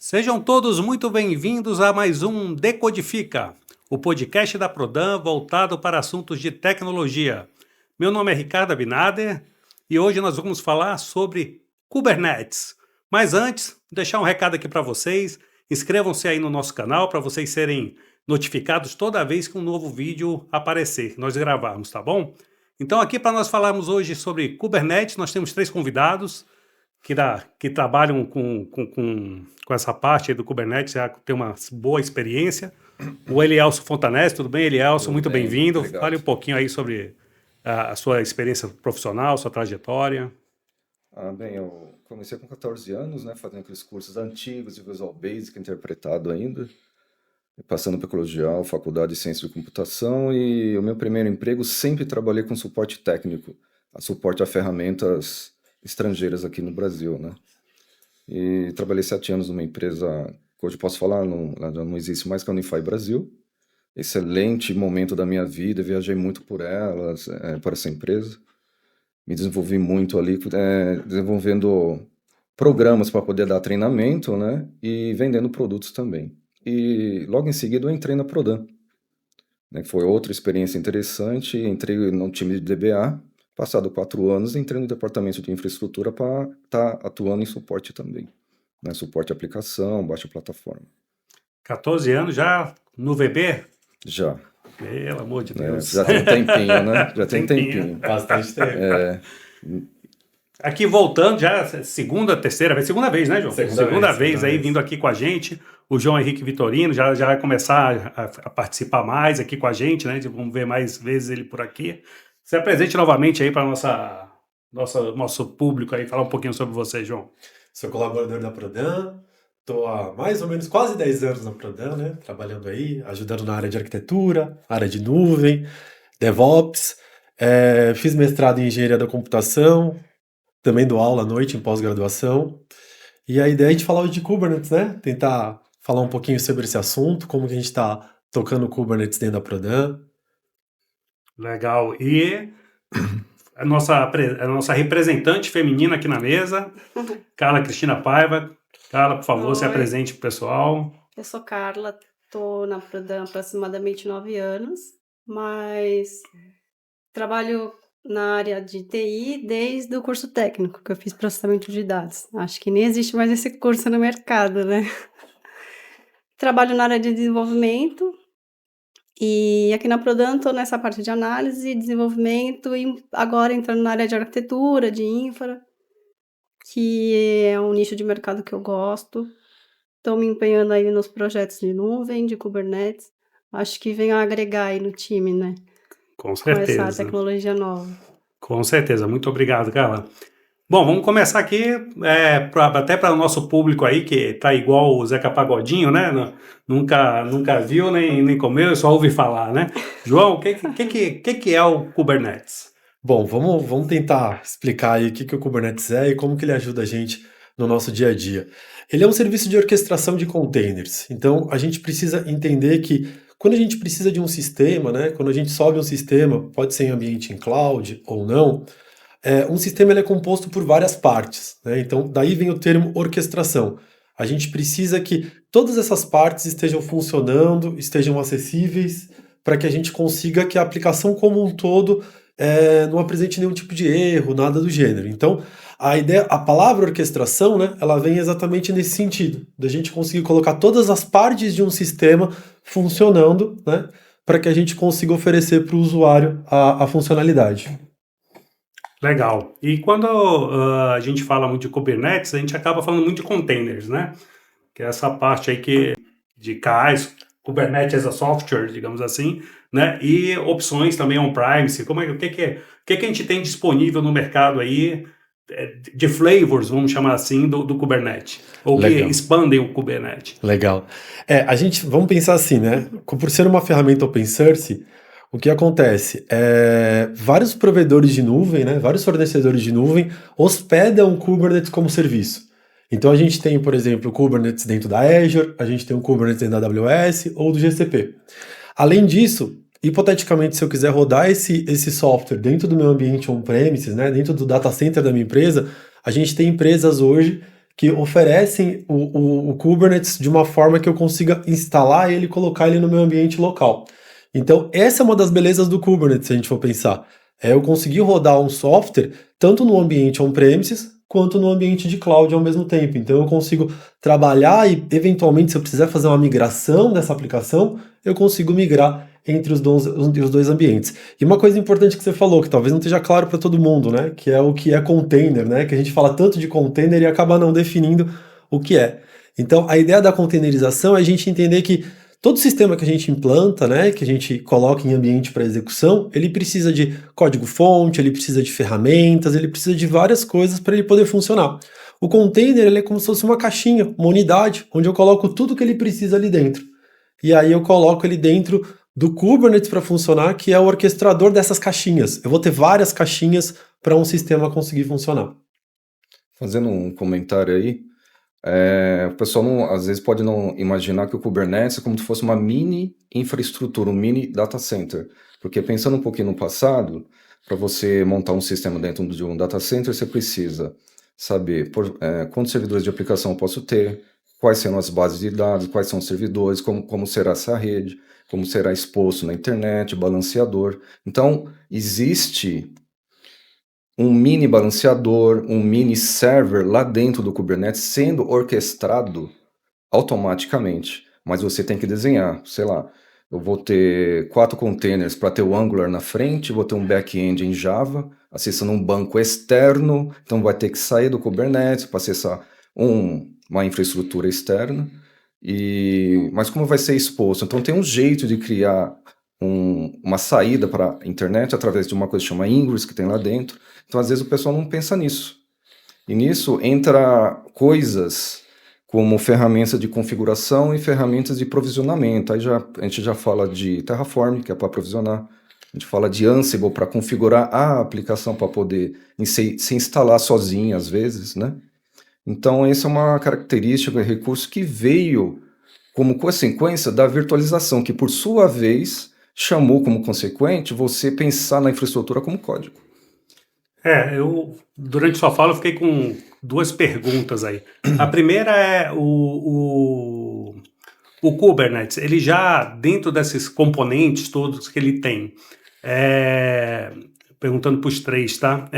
Sejam todos muito bem-vindos a mais um Decodifica, o podcast da Prodan voltado para assuntos de tecnologia. Meu nome é Ricardo Abinader e hoje nós vamos falar sobre Kubernetes. Mas antes, deixar um recado aqui para vocês. Inscrevam-se aí no nosso canal para vocês serem notificados toda vez que um novo vídeo aparecer, que nós gravarmos, tá bom? Então aqui para nós falarmos hoje sobre Kubernetes, nós temos 3 convidados que trabalham com essa parte aí do Kubernetes, já tem uma boa experiência. O Elielson Fontanés, tudo bem, Elielson? Muito bem-vindo. Fale um pouquinho aí sobre a sua experiência profissional, sua trajetória. Eu comecei com 14 anos, né, fazendo aqueles cursos antigos de Visual Basic, interpretado ainda, passando pelo colegial, faculdade de Ciência de Computação, e o meu primeiro emprego sempre trabalhei com suporte técnico, suporte a ferramentas estrangeiras aqui no Brasil, né? E trabalhei 7 anos numa empresa que hoje posso falar, não existe mais, que é a Unify Brasil. Excelente momento da minha vida, viajei muito por essa empresa. Me desenvolvi muito ali, desenvolvendo programas para poder dar treinamento, né? E vendendo produtos também. E logo em seguida eu entrei na Prodan, né? Foi outra experiência interessante, entrei no time de DBA. Passado 4 anos, entrei no departamento de infraestrutura para estar atuando em suporte também, né? Suporte à aplicação, baixa plataforma. 14 anos já no VB? Já. Pelo amor de Deus. Já tem um tempinho, né? Já tem um tempinho. Bastante tempo. Aqui voltando, já segunda vez, né, João? Segunda vez aí vindo aqui com a gente. O João Henrique Vitorino já vai começar a participar mais aqui com a gente, né? Vamos ver mais vezes ele por aqui. Se apresente novamente aí para nosso público aí, falar um pouquinho sobre você, João. Sou colaborador da Prodan, estou há mais ou menos quase 10 anos na Prodan, né? Trabalhando aí, ajudando na área de arquitetura, área de nuvem, DevOps. Fiz mestrado em engenharia da computação, também dou aula à noite em pós-graduação. E a ideia é a gente falar hoje de Kubernetes, né? Tentar falar um pouquinho sobre esse assunto, como que a gente está tocando Kubernetes dentro da Prodan. Legal. E a nossa representante feminina aqui na mesa, Carla Cristina Paiva. Carla, por favor, se apresente para o pessoal. Eu sou Carla, estou na Prodan há aproximadamente 9 anos, mas trabalho na área de TI desde o curso técnico, que eu fiz processamento de dados. Acho que nem existe mais esse curso no mercado, né? Trabalho na área de desenvolvimento. E aqui na Prodan estou nessa parte de análise, desenvolvimento e agora entrando na área de arquitetura, de infra, que é um nicho de mercado que eu gosto. Estou me empenhando aí nos projetos de nuvem, de Kubernetes. Acho que vem a agregar aí no time, né? Com certeza. Com essa tecnologia nova. Com certeza. Muito obrigado, Carla. Bom, vamos começar aqui, até para o nosso público aí, que tá igual o Zeca Pagodinho, né? Nunca viu, nem comeu, só ouve falar, né? João, o que é o Kubernetes? Bom, vamos tentar explicar aí o que o Kubernetes é e como que ele ajuda a gente no nosso dia a dia. Ele é um serviço de orquestração de containers. Então, a gente precisa entender que quando a gente precisa de um sistema, né? Quando a gente sobe um sistema, pode ser em ambiente em cloud ou não, um sistema ele é composto por várias partes, né? Então, daí vem o termo orquestração. A gente precisa que todas essas partes estejam funcionando, estejam acessíveis, para que a gente consiga que a aplicação como um todo não apresente nenhum tipo de erro, nada do gênero. Então, a palavra orquestração, né, ela vem exatamente nesse sentido, da gente conseguir colocar todas as partes de um sistema funcionando, né, para que a gente consiga oferecer para o usuário a funcionalidade. Legal. E quando a gente fala muito de Kubernetes, a gente acaba falando muito de containers, né? Que é essa parte aí de CAIs, Kubernetes as a software, digamos assim, né? E opções também on-premise. O que a gente tem disponível no mercado aí de flavors, vamos chamar assim, do Kubernetes? Ou Legal. Que expandem o Kubernetes? Legal. Vamos pensar assim, né? Por ser uma ferramenta open source, o que acontece? Vários provedores de nuvem, né, vários fornecedores de nuvem hospedam o Kubernetes como serviço. Então a gente tem, por exemplo, o Kubernetes dentro da Azure, a gente tem o Kubernetes dentro da AWS ou do GCP. Além disso, hipoteticamente, se eu quiser rodar esse software dentro do meu ambiente on-premises, né, dentro do data center da minha empresa, a gente tem empresas hoje que oferecem o Kubernetes de uma forma que eu consiga instalar ele e colocar ele no meu ambiente local. Então, essa é uma das belezas do Kubernetes, se a gente for pensar. É eu conseguir rodar um software tanto no ambiente on-premises quanto no ambiente de cloud ao mesmo tempo. Então, eu consigo trabalhar e, eventualmente, se eu precisar fazer uma migração dessa aplicação, eu consigo migrar entre os dois ambientes. E uma coisa importante que você falou, que talvez não esteja claro para todo mundo, né? Que é o que é container, né? Que a gente fala tanto de container e acaba não definindo o que é. Então, a ideia da containerização é a gente entender que todo sistema que a gente implanta, né, que a gente coloca em ambiente para execução, ele precisa de código-fonte, ele precisa de ferramentas, ele precisa de várias coisas para ele poder funcionar. O container ele é como se fosse uma caixinha, uma unidade, onde eu coloco tudo que ele precisa ali dentro. E aí eu coloco ele dentro do Kubernetes para funcionar, que é o orquestrador dessas caixinhas. Eu vou ter várias caixinhas para um sistema conseguir funcionar. Fazendo um comentário aí, o pessoal às vezes pode não imaginar que o Kubernetes é como se fosse uma mini infraestrutura, um mini data center. Porque pensando um pouquinho no passado, para você montar um sistema dentro de um data center, você precisa saber quantos servidores de aplicação eu posso ter, quais serão as bases de dados, quais são os servidores, como será essa rede, como será exposto na internet, balanceador. Então, existe um mini balanceador, um mini server lá dentro do Kubernetes sendo orquestrado automaticamente. Mas você tem que desenhar, sei lá, eu vou ter 4 containers para ter o Angular na frente, vou ter um back-end em Java, acessando um banco externo, então vai ter que sair do Kubernetes para acessar uma infraestrutura externa. Mas como vai ser exposto? Então tem um jeito de criar uma saída para a internet através de uma coisa que chama Ingress, que tem lá dentro. Então às vezes o pessoal não pensa nisso. E nisso entra coisas como ferramentas de configuração e ferramentas de provisionamento. Aí a gente já fala de Terraform, que é para provisionar. A gente fala de Ansible para configurar a aplicação para poder se instalar sozinha às vezes, né? Então, essa é uma característica, um recurso que veio como consequência da virtualização, que por sua vez chamou como consequente você pensar na infraestrutura como código. Durante sua fala, eu fiquei com 2 perguntas aí. A primeira é o Kubernetes, ele já, dentro desses componentes todos que ele tem, perguntando para os 3, tá?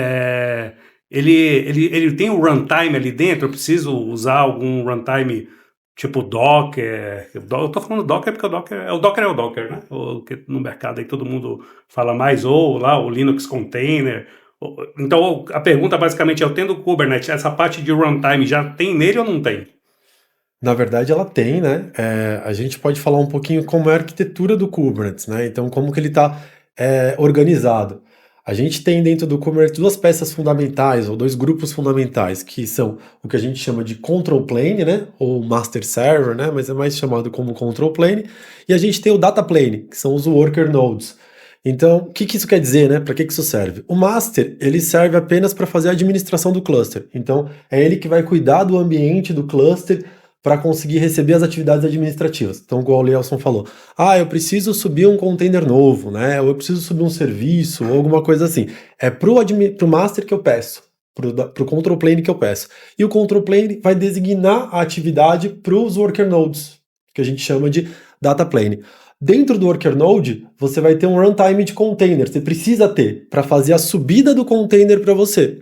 Ele tem um runtime ali dentro? Eu preciso usar algum runtime tipo Docker? Eu tô falando Docker porque o Docker, né? O que no mercado aí todo mundo fala mais, ou lá o Linux Container. Então a pergunta basicamente é, eu tendo o Kubernetes, essa parte de runtime já tem nele ou não tem? Na verdade, ela tem, né? A gente pode falar um pouquinho como é a arquitetura do Kubernetes, né? Então, como que ele está organizado. A gente tem dentro do Kubernetes 2 peças fundamentais, ou 2 grupos fundamentais, que são o que a gente chama de Control Plane, né? Ou Master Server, né? Mas é mais chamado como Control Plane. E a gente tem o Data Plane, que são os Worker Nodes. Então, o que isso quer dizer, né? Para que isso serve? O Master, ele serve apenas para fazer a administração do cluster. Então, é ele que vai cuidar do ambiente do cluster para conseguir receber as atividades administrativas. Então, igual o Lielson falou, eu preciso subir um container novo, né? Ou eu preciso subir um serviço, ou alguma coisa assim. É pro Master que eu peço, pro Control Plane que eu peço. E o Control Plane vai designar a atividade para os Worker Nodes, que a gente chama de Data Plane. Dentro do Worker Node, você vai ter um runtime de container, você precisa ter, para fazer a subida do container para você.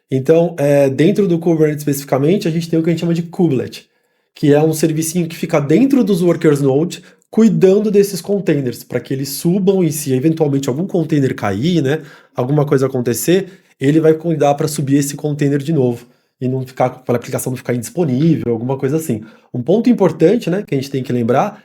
Então, dentro do Kubernetes especificamente, a gente tem o que a gente chama de kubelet, que é um servicinho que fica dentro dos Workers Node, cuidando desses containers, para que eles subam e se eventualmente algum container cair, né, alguma coisa acontecer, ele vai cuidar para subir esse container de novo e não ficar, para a aplicação não ficar indisponível, alguma coisa assim. Um ponto importante, né, que a gente tem que lembrar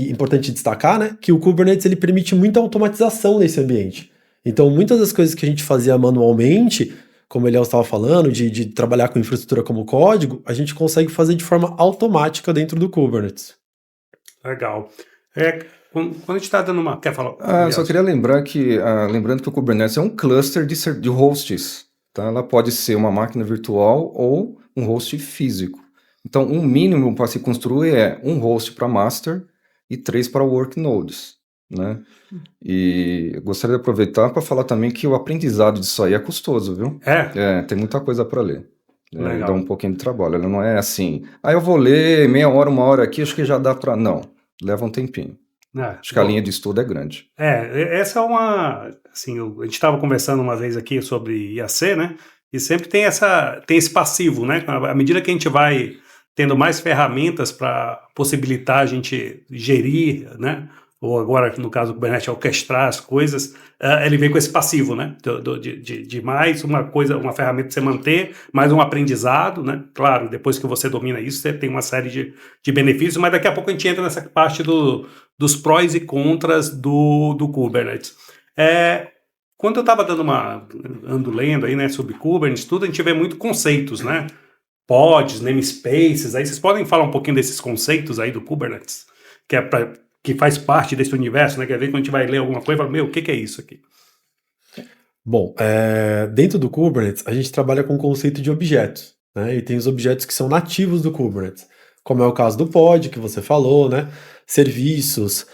importante destacar, né, que o Kubernetes ele permite muita automatização nesse ambiente. Então, muitas das coisas que a gente fazia manualmente, como o Eliel estava falando, de trabalhar com infraestrutura como código, a gente consegue fazer de forma automática dentro do Kubernetes. Legal. Quando a gente está dando uma... Quer falar? Eu só queria lembrar lembrando que o Kubernetes é um cluster de hosts. Tá? Ela pode ser uma máquina virtual ou um host físico. Então, um mínimo para se construir é um host para master e 3 para work nodes, né? E eu gostaria de aproveitar para falar também que o aprendizado disso aí é custoso, viu? É? Tem muita coisa para ler. Dá Legal. um pouquinho de trabalho. Ela não é assim, eu vou ler meia hora, uma hora aqui, acho que já dá para. Não, leva um tempinho. Acho que a linha de estudo é grande. Essa é uma, assim, a gente estava conversando uma vez aqui sobre IAC, né? E sempre tem esse passivo, né? À medida que a gente vai tendo mais ferramentas para possibilitar a gente gerir, né? Ou agora, no caso do Kubernetes, orquestrar as coisas, ele vem com esse passivo, né? De mais uma coisa, uma ferramenta para você manter, mais um aprendizado, né? Claro, depois que você domina isso, você tem uma série de benefícios, mas daqui a pouco a gente entra nessa parte dos prós e contras do Kubernetes. Quando eu estava ando lendo aí, né, sobre Kubernetes, tudo, a gente vê muito conceitos, né? Pods, namespaces, aí vocês podem falar um pouquinho desses conceitos aí do Kubernetes, que faz parte desse universo, né? Quer ver quando a gente vai ler alguma coisa e fala, o que é isso aqui? Bom, dentro do Kubernetes, a gente trabalha com o conceito de objetos, né? E tem os objetos que são nativos do Kubernetes, como é o caso do pod, que você falou, né? Serviços,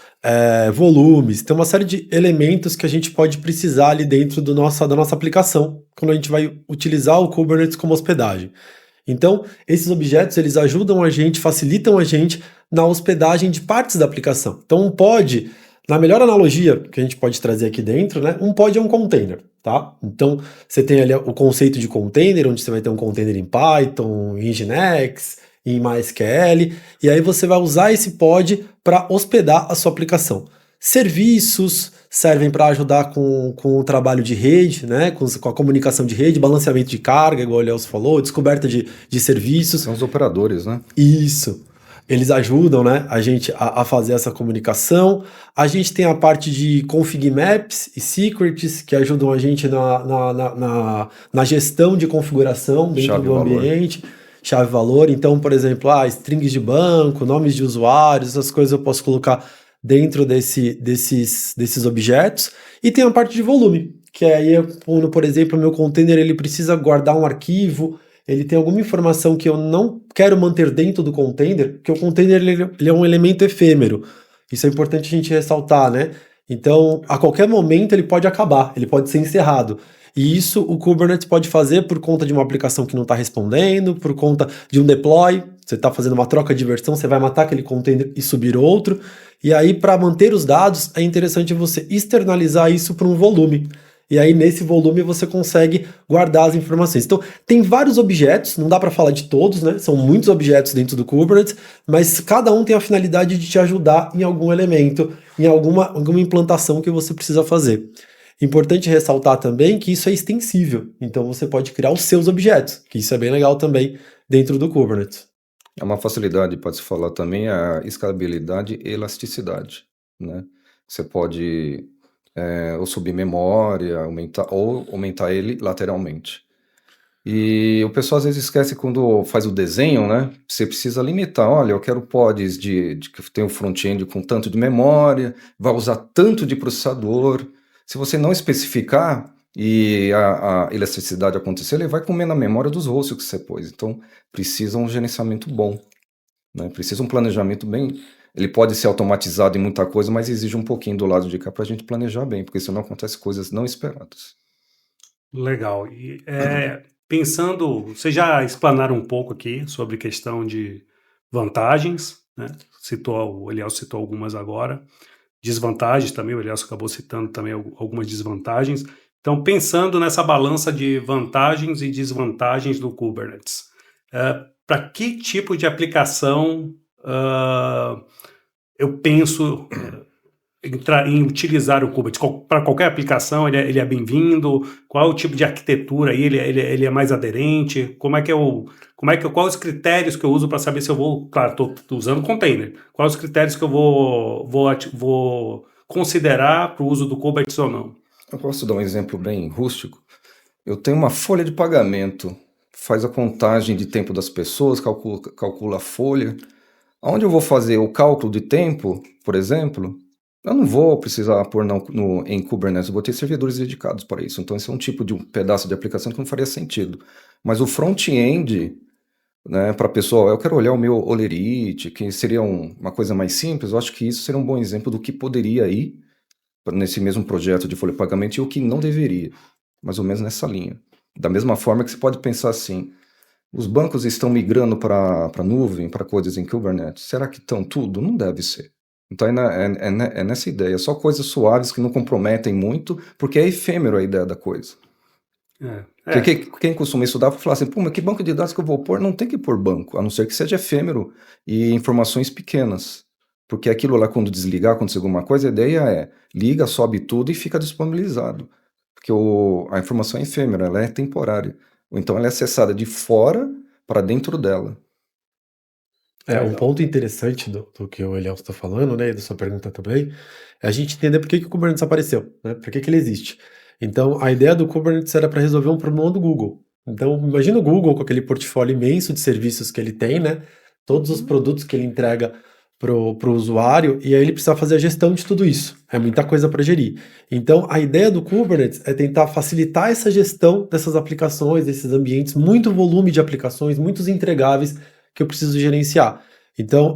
volumes, tem uma série de elementos que a gente pode precisar ali dentro da nossa aplicação, quando a gente vai utilizar o Kubernetes como hospedagem. Então, esses objetos, eles ajudam a gente, facilitam a gente na hospedagem de partes da aplicação. Então, um pod, na melhor analogia que a gente pode trazer aqui dentro, né? Um pod é um container, tá? Então, você tem ali o conceito de container, onde você vai ter um container em Python, em Nginx, em MySQL, e aí você vai usar esse pod para hospedar a sua aplicação. Serviços servem para ajudar com o trabalho de rede, né? Com a comunicação de rede, balanceamento de carga, igual o Léo falou, descoberta de serviços. São os operadores, né? Isso. Eles ajudam, né, a gente a fazer essa comunicação. A gente tem a parte de config maps e secrets, que ajudam a gente na gestão de configuração dentro Chave do valor. ambiente. Chave-valor. Então, por exemplo, strings de banco, nomes de usuários, essas coisas eu posso colocar dentro desses objetos. E tem a parte de volume, que aí, quando, por exemplo, o meu container ele precisa guardar um arquivo, ele tem alguma informação que eu não quero manter dentro do container, porque o container ele é um elemento efêmero. Isso é importante a gente ressaltar, né? Então, a qualquer momento ele pode acabar, ele pode ser encerrado. E isso o Kubernetes pode fazer por conta de uma aplicação que não está respondendo, por conta de um deploy, você está fazendo uma troca de versão, você vai matar aquele container e subir outro. E aí, para manter os dados, é interessante você externalizar isso para um volume. E aí, nesse volume, você consegue guardar as informações. Então, tem vários objetos, não dá para falar de todos, né? São muitos objetos dentro do Kubernetes, mas cada um tem a finalidade de te ajudar em algum elemento, em alguma implantação que você precisa fazer. Importante ressaltar também que isso é extensível, então você pode criar os seus objetos, que isso é bem legal também dentro do Kubernetes. É uma facilidade, pode-se falar também, a escalabilidade e elasticidade, né? Você pode ou subir memória, aumentar ele lateralmente. E o pessoal às vezes esquece quando faz o desenho, né? Você precisa limitar, olha, eu quero pods que tem um front-end com tanto de memória, vai usar tanto de processador. Se você não especificar e a elasticidade acontecer, ele vai comer na memória dos hosts que você pôs. Então, precisa um gerenciamento bom, né? Precisa um planejamento bem. Ele pode ser automatizado em muita coisa, mas exige um pouquinho do lado de cá para a gente planejar bem, porque senão acontece coisas não esperadas. Legal. E, pensando, vocês já explanaram um pouco aqui sobre questão de vantagens, né? O Eliel citou algumas agora. Desvantagens também, o Eliel acabou citando também algumas desvantagens. Então, pensando nessa balança de vantagens e desvantagens do Kubernetes, para que tipo de aplicação eu penso em utilizar o Kubernetes? Para qualquer aplicação ele é bem-vindo? Qual é o tipo de arquitetura aí? Ele é mais aderente? Quais os critérios que eu uso para saber se eu vou... Claro, estou usando container. Quais os critérios que eu vou considerar para o uso do Kubernetes ou não? Eu posso dar um exemplo bem rústico. Eu tenho uma folha de pagamento, faz a contagem de tempo das pessoas, calcula a folha. Onde eu vou fazer o cálculo de tempo, por exemplo, eu não vou precisar pôr em Kubernetes, eu vou ter servidores dedicados para isso. Então, esse é um tipo de um pedaço de aplicação que não faria sentido. Mas o front-end, né, para a pessoa, eu quero olhar o meu Olerite, que seria uma coisa mais simples, eu acho que isso seria um bom exemplo do que poderia ir nesse mesmo projeto de folha de pagamento e o que não deveria. Mais ou menos nessa linha. Da mesma forma que você pode pensar assim, Os bancos estão migrando para a nuvem, para coisas em Kubernetes. Será que estão tudo? Não deve ser. Então é nessa ideia, só coisas suaves que não comprometem muito, porque é efêmero a ideia da coisa. Porque quem costuma estudar vai falar assim, pô, mas que banco de dados que eu vou pôr? Não tem que pôr banco, a não ser que seja efêmero e informações pequenas. Porque aquilo lá, quando desligar, acontecer alguma coisa, a ideia é liga, sobe tudo e fica disponibilizado. Porque a informação é efêmera, ela é temporária. Ou então ela é acessada de fora para dentro dela. Um ponto interessante do que o Eliel está falando, né, e da sua pergunta também, é a gente entender por que o Kubernetes apareceu, né, por que ele existe. Então, a ideia do Kubernetes era para resolver um problema do Google. Então, imagina o Google com aquele portfólio imenso de serviços que ele tem, né, todos os produtos que ele entrega pro usuário, e aí ele precisa fazer a gestão de tudo isso. É muita coisa para gerir. Então, a ideia do Kubernetes é tentar facilitar essa gestão dessas aplicações, desses ambientes, muito volume de aplicações, muitos entregáveis que eu preciso gerenciar. Então,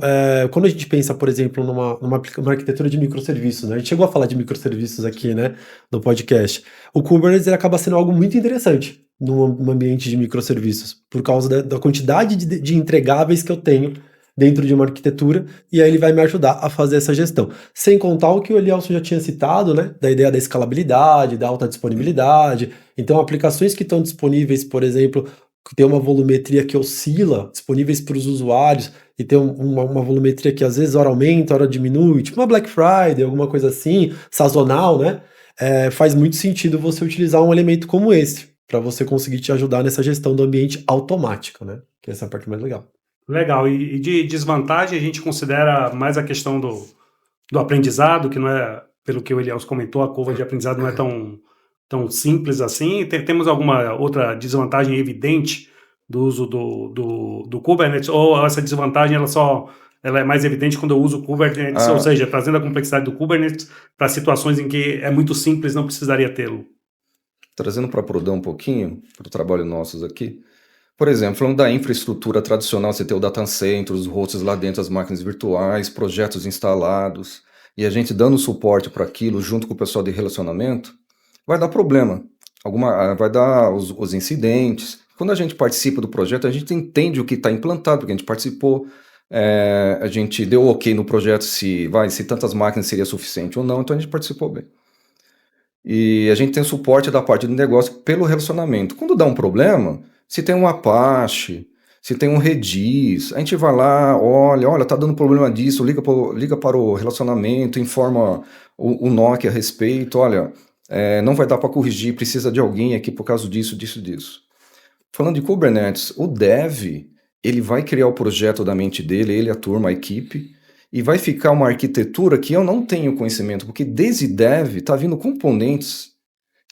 quando a gente pensa, por exemplo, numa arquitetura de microserviços, né? A gente chegou a falar de microserviços aqui, né, no podcast. O Kubernetes ele acaba sendo algo muito interessante num ambiente de microserviços, por causa da quantidade de entregáveis que eu tenho dentro de uma arquitetura, e aí ele vai me ajudar a fazer essa gestão. Sem contar o que o Elielson já tinha citado, né, da ideia da escalabilidade, da alta disponibilidade. Então, aplicações que estão disponíveis, por exemplo, que tem uma volumetria que oscila, disponíveis para os usuários, e tem uma volumetria que às vezes hora aumenta, hora diminui, tipo uma Black Friday, alguma coisa assim, sazonal, né? Faz muito sentido você utilizar um elemento como esse, para você conseguir te ajudar nessa gestão do ambiente automático, né? Que essa é a parte mais legal. Legal. E de desvantagem, a gente considera mais a questão do aprendizado, que não é, pelo que o Elias comentou, a curva de aprendizado não é tão simples assim. Temos alguma outra desvantagem evidente do uso do Kubernetes, ou essa desvantagem ela é mais evidente quando eu uso o Kubernetes, ou seja, trazendo a complexidade do Kubernetes para situações em que é muito simples, não precisaria tê-lo? Trazendo para Prodão um pouquinho, para o trabalho nossos aqui. Por exemplo, falando da infraestrutura tradicional, você tem o data center, os hosts lá dentro, as máquinas virtuais, projetos instalados, e a gente dando suporte para aquilo junto com o pessoal de relacionamento, vai dar problema. Vai dar os incidentes. Quando a gente participa do projeto, a gente entende o que está implantado, porque a gente participou, a gente deu ok no projeto se tantas máquinas seria suficiente ou não, então a gente participou bem. E a gente tem suporte da parte do negócio pelo relacionamento. Quando dá um problema, se tem um Apache, se tem um Redis, a gente vai lá, olha, tá dando problema disso, liga para o relacionamento, informa o NOC a respeito, olha, não vai dar para corrigir, precisa de alguém aqui por causa disso. Falando de Kubernetes, o dev, ele vai criar o projeto da mente dele, ele, a turma, a equipe, e vai ficar uma arquitetura que eu não tenho conhecimento, porque desde dev tá vindo componentes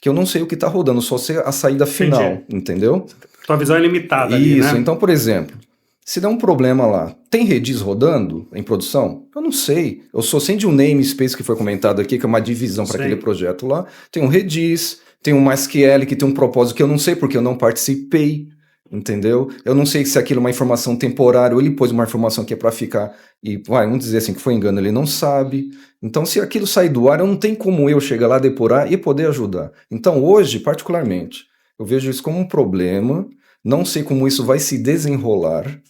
que eu não sei o que tá rodando, só sei a saída final, Entendi. entendeu? Tua visão é limitada ali, Isso, né? então, por exemplo, se der um problema lá, tem Redis rodando em produção? Eu não sei. Eu só sei de um namespace que foi comentado aqui, que é uma divisão para aquele projeto lá. Tem um Redis, tem um MySQL que tem um propósito que eu não sei porque eu não participei, entendeu? Eu não sei se aquilo é uma informação temporária ou ele pôs uma informação que é para ficar e vamos dizer assim que foi engano, ele não sabe. Então, se aquilo sair do ar, eu não tenho como eu chegar lá, depurar e poder ajudar. Então, hoje, particularmente, eu vejo isso como um problema. Não sei como isso vai se desenrolar.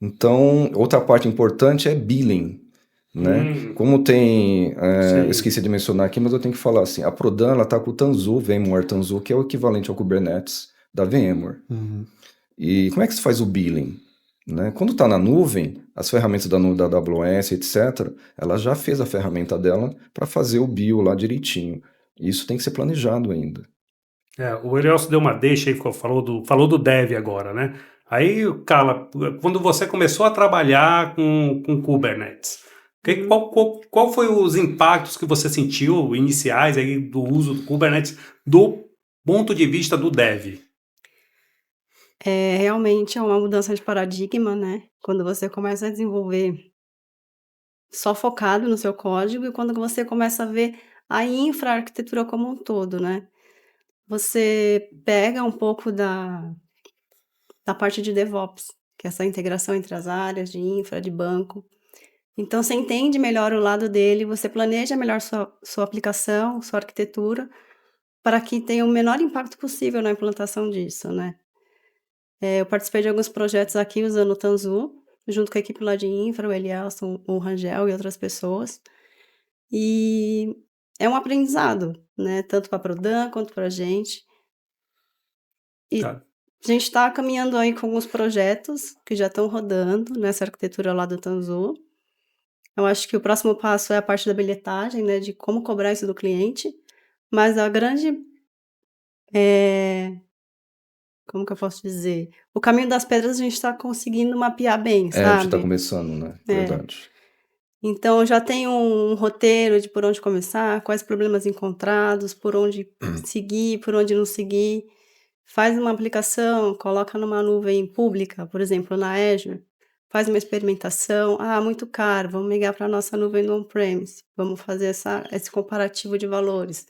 Então, outra parte importante é billing, né? Como tem, eu esqueci de mencionar aqui, mas eu tenho que falar assim, a Prodam, ela tá com o Tanzu, VMware Tanzu, que é o equivalente ao Kubernetes da VMware. E como é que se faz o billing? Né? Quando está na nuvem, as ferramentas da AWS, etc., ela já fez a ferramenta dela para fazer o bill lá direitinho. Isso tem que ser planejado ainda. O Elielson deu uma deixa aí, falou do dev agora, né? Aí, Carla, quando você começou a trabalhar com Kubernetes, qual foi os impactos que você sentiu iniciais aí do uso do Kubernetes do ponto de vista do dev? Realmente é uma mudança de paradigma, né? Quando você começa a desenvolver só focado no seu código e quando você começa a ver a infraarquitetura como um todo, né? Você pega um pouco da parte de DevOps, que é essa integração entre as áreas de infra, de banco. Então, você entende melhor o lado dele, você planeja melhor sua aplicação, sua arquitetura, para que tenha o menor impacto possível na implantação disso, né? Eu participei de alguns projetos aqui usando o Tanzu, junto com a equipe lá de infra, o Elielson, o Rangel e outras pessoas. E é um aprendizado, né, tanto para a Prodan quanto para a gente. E Tá. a gente está caminhando aí com alguns projetos que já estão rodando nessa arquitetura lá do Tanzu. Eu acho que o próximo passo é a parte da bilhetagem, né, de como cobrar isso do cliente, mas a grande, eh, como que eu posso dizer? O caminho das pedras a gente está conseguindo mapear bem, A gente está sabe? começando, né? É. Verdade. Então eu já tenho um roteiro de por onde começar, quais problemas encontrados, por onde seguir, por onde não seguir. Faz uma aplicação, coloca numa nuvem pública, por exemplo, na Azure, faz uma experimentação. Ah, muito caro, vamos migrar para a nossa nuvem no on-premise. Vamos fazer esse comparativo de valores.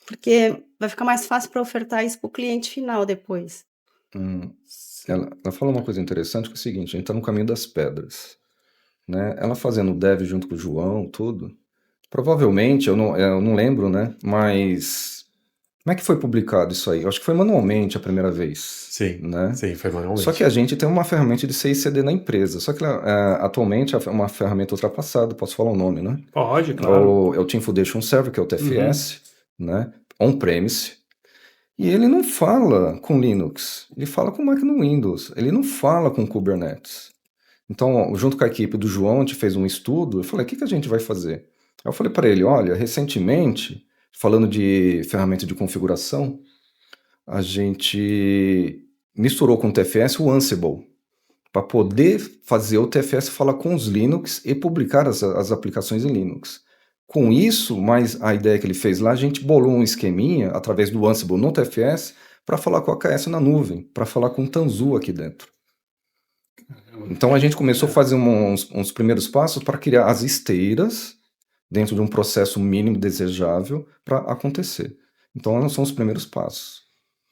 Porque vai ficar mais fácil para ofertar isso para o cliente final depois. Hum, Sim. ela fala uma coisa interessante que é o seguinte, a gente está no caminho das pedras, né? Ela fazendo o dev junto com o João, tudo. Provavelmente, eu não lembro, né? Mas como é que foi publicado isso aí? Eu acho que foi manualmente a primeira vez, Sim, né? sim, foi Só que manualmente. a gente tem uma ferramenta de CI/CD na empresa. Só que atualmente é uma ferramenta ultrapassada, posso falar o nome, né? Pode, É claro. o Team Foundation Server, que é o Uhum. TFS, né? On-premise. E ele não fala com Linux, ele fala com máquina Windows, ele não fala com Kubernetes. Então, junto com a equipe do João, a gente fez um estudo. Eu falei, o que que a gente vai fazer? Aí eu falei para ele, olha, recentemente, falando de ferramenta de configuração, a gente misturou com o TFS o Ansible, para poder fazer o TFS falar com os Linux e publicar as aplicações em Linux. Com isso, mais a ideia que ele fez lá, a gente bolou um esqueminha através do Ansible no TFS para falar com a AKS na nuvem, para falar com o Tanzu aqui dentro. Então a gente começou a fazer uns primeiros passos para criar as esteiras dentro de um processo mínimo desejável para acontecer. Então são os primeiros passos.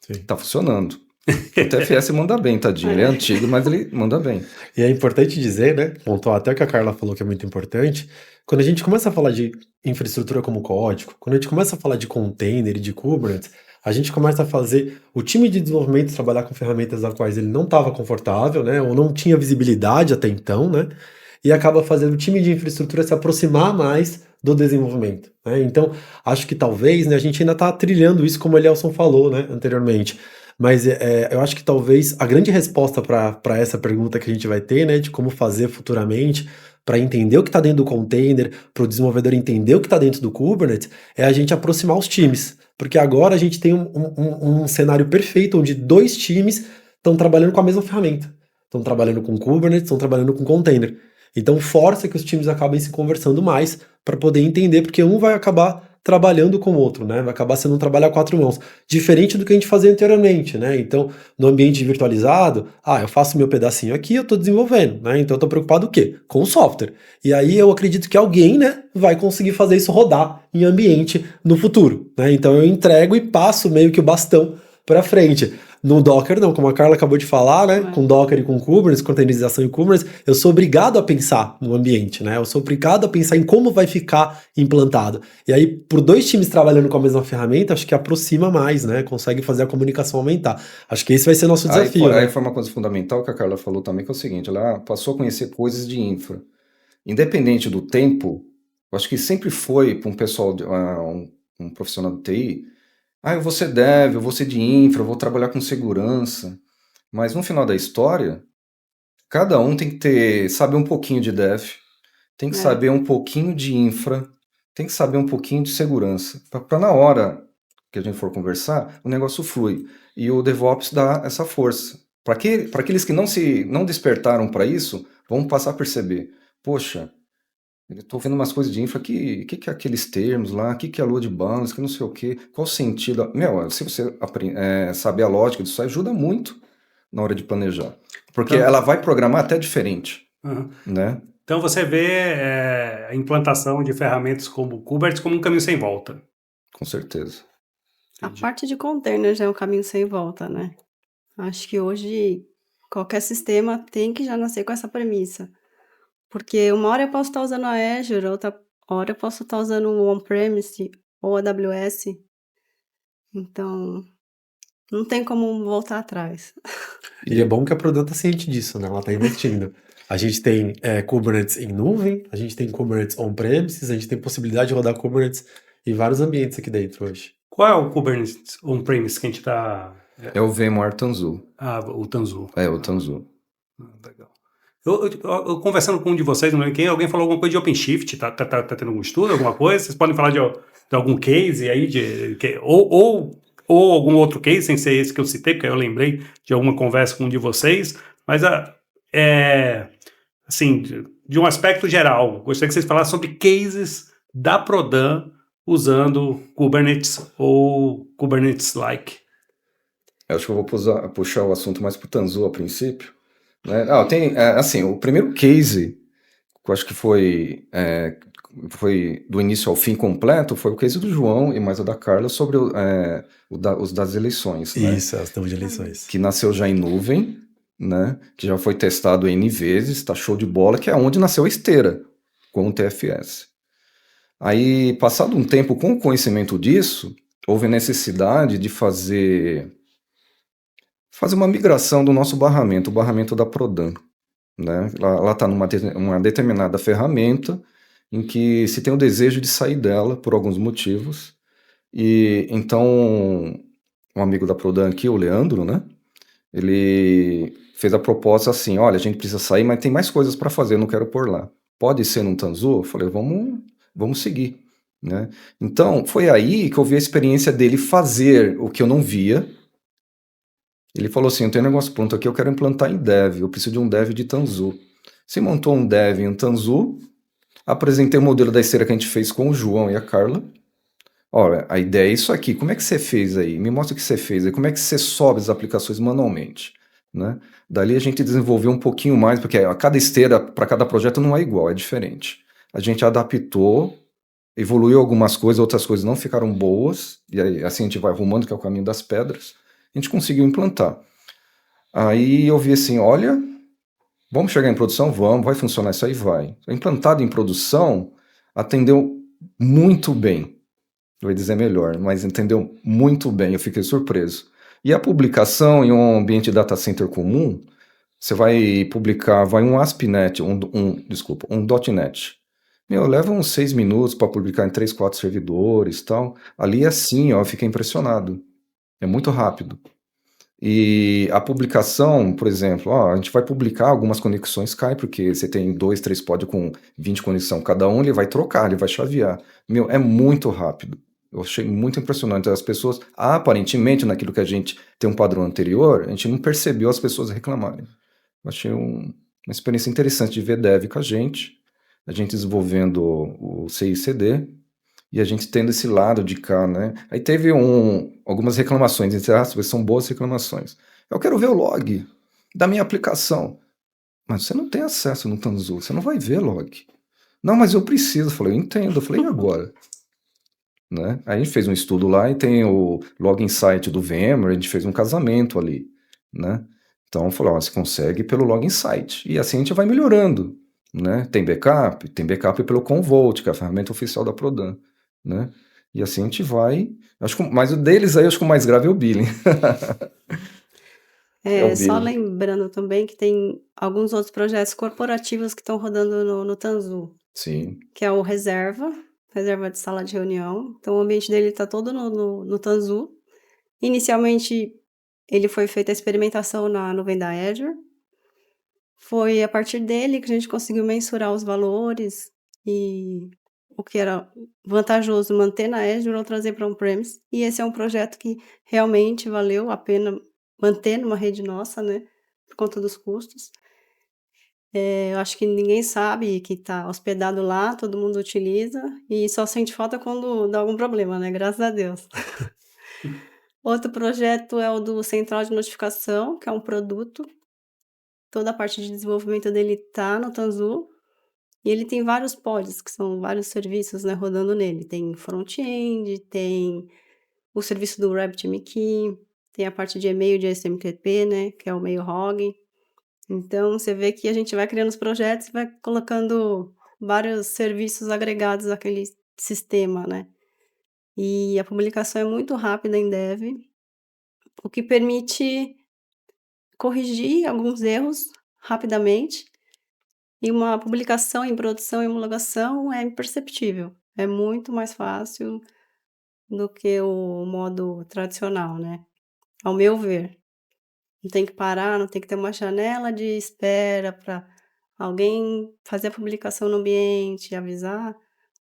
Sim. Está funcionando. O TFS manda bem, tadinho. Ele é antigo, mas ele manda bem. E é importante dizer, né, pontuar até o que a Carla falou que é muito importante, quando a gente começa a falar de infraestrutura como código, quando a gente começa a falar de container e de Kubernetes, a gente começa a fazer o time de desenvolvimento trabalhar com ferramentas das quais ele não estava confortável, né, ou não tinha visibilidade até então, né, e acaba fazendo o time de infraestrutura se aproximar mais do desenvolvimento, né. Então, acho que talvez, né, a gente ainda está trilhando isso como o Elielson falou, né, anteriormente. Mas eu acho que talvez a grande resposta para essa pergunta que a gente vai ter, né, de como fazer futuramente, para entender o que está dentro do container, para o desenvolvedor entender o que está dentro do Kubernetes, é a gente aproximar os times. Porque agora a gente tem um cenário perfeito onde dois times estão trabalhando com a mesma ferramenta. Estão trabalhando com Kubernetes, estão trabalhando com container. Então força que os times acabem se conversando mais para poder entender, porque um vai acabar trabalhando com o outro, né? Vai acabar sendo um trabalho a quatro mãos. Diferente do que a gente fazia anteriormente, né? Então, no ambiente virtualizado, eu faço meu pedacinho aqui, eu estou desenvolvendo, né? Então eu estou preocupado o quê? Com o software. E aí eu acredito que alguém, né, vai conseguir fazer isso rodar em ambiente no futuro, né? Então eu entrego e passo meio que o bastão para frente. No Docker, não, como a Carla acabou de falar, né? Com Docker e com Kubernetes, containerização e Kubernetes, eu sou obrigado a pensar no ambiente, né? Eu sou obrigado a pensar em como vai ficar implantado. E aí, por dois times trabalhando com a mesma ferramenta, acho que aproxima mais, né? Consegue fazer a comunicação aumentar. Acho que esse vai ser nosso desafio, Aí né? foi uma coisa fundamental que a Carla falou também, que é o seguinte, ela passou a conhecer coisas de infra. Independente do tempo, eu acho que sempre foi para um pessoal, um profissional de TI, eu vou ser dev, eu vou ser de infra, eu vou trabalhar com segurança. Mas no final da história, cada um tem que saber um pouquinho de dev, tem que saber um pouquinho de infra, tem que saber um pouquinho de segurança, para na hora que a gente for conversar, o negócio flui. E o DevOps dá essa força. Para aqueles que não despertaram para isso, vão passar a perceber, poxa, eu estou vendo umas coisas de infra, que é aqueles termos lá, o que é load balance, que não sei o quê, qual o sentido? Meu, se você saber a lógica disso, ajuda muito na hora de planejar. Porque Então, ela vai programar até diferente, uhum. né? Então você vê a implantação de ferramentas como o Kubernetes como um caminho sem volta. Com certeza. A parte de container já é um caminho sem volta, né? Acho que hoje qualquer sistema tem que já nascer com essa premissa. Porque uma hora eu posso estar usando a Azure, outra hora eu posso estar usando o on-premise ou a AWS. Então, Não tem como voltar atrás. E é bom que a Prodan está ciente disso, né? Ela está investindo. A gente tem Kubernetes em nuvem, a gente tem Kubernetes on-premises, a gente tem possibilidade de rodar Kubernetes em vários ambientes aqui dentro hoje. Qual é o Kubernetes on-premise que a gente está... É o VMware Tanzu. o Tanzu. É, o Tanzu. Legal. Eu conversando com um de vocês, não lembro quem, alguém falou alguma coisa de OpenShift, tá tendo algum estudo, alguma coisa? Vocês podem falar de algum case aí, ou algum outro case, sem ser esse que eu citei, porque eu lembrei de alguma conversa com um de vocês, mas assim, de um aspecto geral, gostaria que vocês falassem sobre cases da Prodan usando Kubernetes ou Kubernetes-like. Eu acho que eu vou puxar o assunto mais para o Tanzu a princípio. Né? Tem, assim, o primeiro case, que eu acho que foi do início ao fim completo, foi o case do João e mais o da Carla sobre os das eleições. Né? Isso, as de eleições. Que nasceu já em nuvem, né? Que já foi testado N vezes, tá show de bola, que é onde nasceu a esteira, com o TFS. Aí, passado um tempo, com o conhecimento disso, houve necessidade de fazer uma migração do nosso barramento, o barramento da Prodan. Né? Ela está numa determinada ferramenta em que se tem o desejo de sair dela por alguns motivos. E então, um amigo da Prodan aqui, o Leandro, né? Ele fez a proposta assim: olha, a gente precisa sair, mas tem mais coisas para fazer, eu não quero pôr lá. Pode ser num Tanzu? Eu falei, vamos seguir. Né? Então, foi aí que eu vi a experiência dele fazer o que eu não via. Ele falou assim: eu tenho um negócio pronto aqui, eu quero implantar em dev, eu preciso de um dev de Tanzu. Você montou um dev em um Tanzu, apresentei o modelo da esteira que a gente fez com o João e a Carla. Olha, a ideia é isso aqui, como é que você fez aí? Me mostra o que você fez aí, como é que você sobe as aplicações manualmente? Né? Dali a gente desenvolveu um pouquinho mais, porque a cada esteira, para cada projeto não é igual, é diferente. A gente adaptou, evoluiu algumas coisas, outras coisas não ficaram boas, e aí assim a gente vai arrumando, que é o caminho das pedras. A gente conseguiu implantar. Aí eu vi assim, olha, vamos chegar em produção? Vamos, vai funcionar isso aí? Vai. Implantado em produção, atendeu muito bem. Eu ia dizer melhor, mas entendeu muito bem, eu fiquei surpreso. E a publicação em um ambiente data center comum, você vai publicar, vai um ASP.NET, um .NET. Leva uns 6 minutos para publicar em 3, 4 servidores e tal. Ali é assim, ó, eu fiquei impressionado. É muito rápido. E a publicação, por exemplo, a gente vai publicar algumas conexões cai, porque você tem 2, 3 pods com 20 conexões cada um, ele vai trocar, ele vai chavear. É muito rápido. Eu achei muito impressionante. As pessoas, aparentemente, naquilo que a gente tem um padrão anterior, a gente não percebeu as pessoas reclamarem. Eu achei uma experiência interessante de ver dev com a gente desenvolvendo o CI/CD, e a gente tendo esse lado de cá, né? Aí teve algumas reclamações, entre aspas, são boas reclamações. Eu quero ver o log da minha aplicação. Mas você não tem acesso no Tanzu, você não vai ver log. Não, mas eu preciso. Eu falei, eu entendo. Eu falei, e agora? Né? Aí a gente fez um estudo lá e tem o login site do VMware, a gente fez um casamento ali, né? Então, falou, você consegue pelo login site. E assim a gente vai melhorando, né? Tem backup pelo Commvault, que é a ferramenta oficial da Prodan, né? E assim a gente vai... mas o deles aí, acho que o mais grave é o billing. Só lembrando também que tem alguns outros projetos corporativos que estão rodando no Tanzu. Sim. Que é o reserva de sala de reunião. Então, o ambiente dele está todo no Tanzu. Inicialmente, ele foi feita a experimentação na nuvem da Azure. Foi a partir dele que a gente conseguiu mensurar os valores e o que era vantajoso manter na Azure ou trazer para on-premise. E esse é um projeto que realmente valeu a pena manter numa rede nossa, né? Por conta dos custos. Eu acho que ninguém sabe que está hospedado lá, todo mundo utiliza e só sente falta quando dá algum problema, né? Graças a Deus. Outro projeto é o do Central de Notificação, que é um produto. Toda a parte de desenvolvimento dele está no Tanzu. E ele tem vários pods, que são vários serviços, né, rodando nele. Tem front-end, tem o serviço do RabbitMQ, tem a parte de e-mail de SMTP, né, que é o Mailhog. Então, você vê que a gente vai criando os projetos e vai colocando vários serviços agregados àquele sistema, né? E a publicação é muito rápida em dev. o que permite corrigir alguns erros rapidamente, e uma publicação em produção e homologação é imperceptível. É muito mais fácil do que o modo tradicional, né, ao meu ver. Não tem que parar, não tem que ter uma janela de espera para alguém fazer a publicação no ambiente, avisar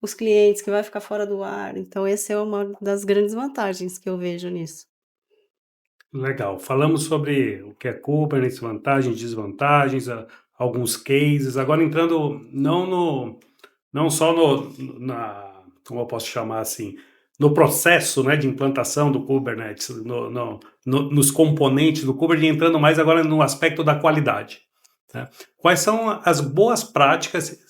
os clientes que vai ficar fora do ar. Então esse é uma das grandes vantagens que eu vejo nisso. Legal. Falamos sobre o que é Kubernetes, vantagens, desvantagens, alguns cases. Agora entrando não só como eu posso chamar assim, no processo, né, de implantação do Kubernetes, nos componentes do Kubernetes, entrando mais agora no aspecto da qualidade, né? Quais são as boas práticas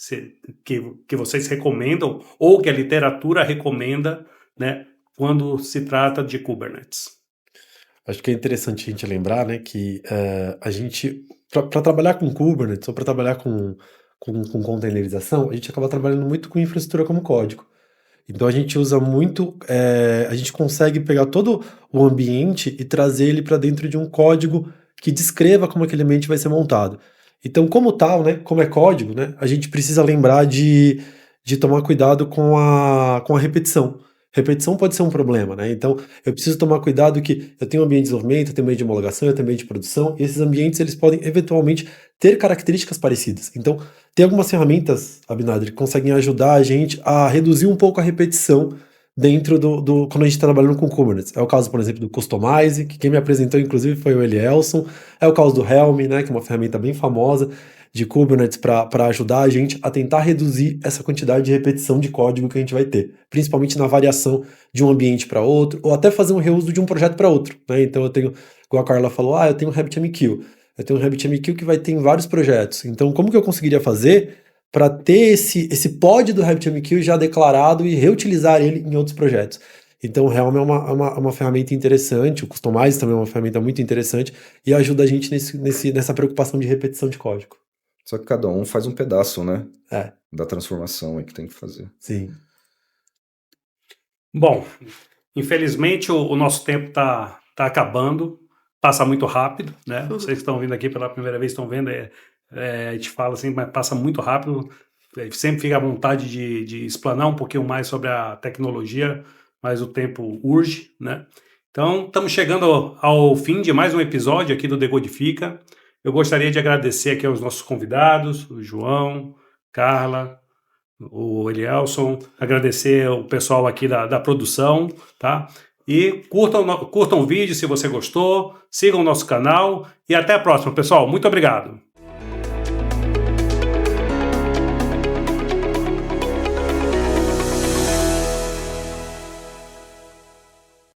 que vocês recomendam ou que a literatura recomenda, né, quando se trata de Kubernetes? Acho que é interessante a gente lembrar, né, que a gente, para trabalhar com Kubernetes ou para trabalhar com containerização, a gente acaba trabalhando muito com infraestrutura como código. Então a gente usa muito, a gente consegue pegar todo o ambiente e trazer ele para dentro de um código que descreva como aquele ambiente vai ser montado. Então, como tal, né, como é código, né, a gente precisa lembrar de tomar cuidado com a repetição. Repetição pode ser um problema, né? Então, eu preciso tomar cuidado que eu tenho um ambiente de desenvolvimento, eu tenho um ambiente de homologação, eu tenho um ambiente de produção, e esses ambientes eles podem eventualmente ter características parecidas. Então, tem algumas ferramentas, Abinader, que conseguem ajudar a gente a reduzir um pouco a repetição dentro quando a gente está trabalhando com Kubernetes. É o caso, por exemplo, do Kustomize, que quem me apresentou, inclusive, foi o Elielson. É o caso do Helm, né, que é uma ferramenta bem famosa de Kubernetes para ajudar a gente a tentar reduzir essa quantidade de repetição de código que a gente vai ter, principalmente na variação de um ambiente para outro, ou até fazer um reuso de um projeto para outro, né? Então eu tenho, como a Carla falou, eu tenho um RabbitMQ. Eu tenho um RabbitMQ que vai ter em vários projetos. Então, como que eu conseguiria fazer para ter esse pod do RabbitMQ já declarado e reutilizar ele em outros projetos? Então, o Helm é uma ferramenta interessante, o Kustomize também é uma ferramenta muito interessante e ajuda a gente nessa preocupação de repetição de código. Só que cada um faz um pedaço, né? É. Da transformação aí que tem que fazer. Sim. Bom, infelizmente o nosso tempo tá acabando, passa muito rápido, né? Vocês que estão vindo aqui pela primeira vez estão vendo, a gente fala assim, mas passa muito rápido. Sempre fica à vontade de explanar um pouquinho mais sobre a tecnologia, mas o tempo urge, né? Então, estamos chegando ao fim de mais um episódio aqui do Decodifica. Eu gostaria de agradecer aqui aos nossos convidados, o João, Carla, o Elielson, agradecer o pessoal aqui da produção, tá? E curtam o vídeo se você gostou, sigam o nosso canal e até a próxima, pessoal. Muito obrigado.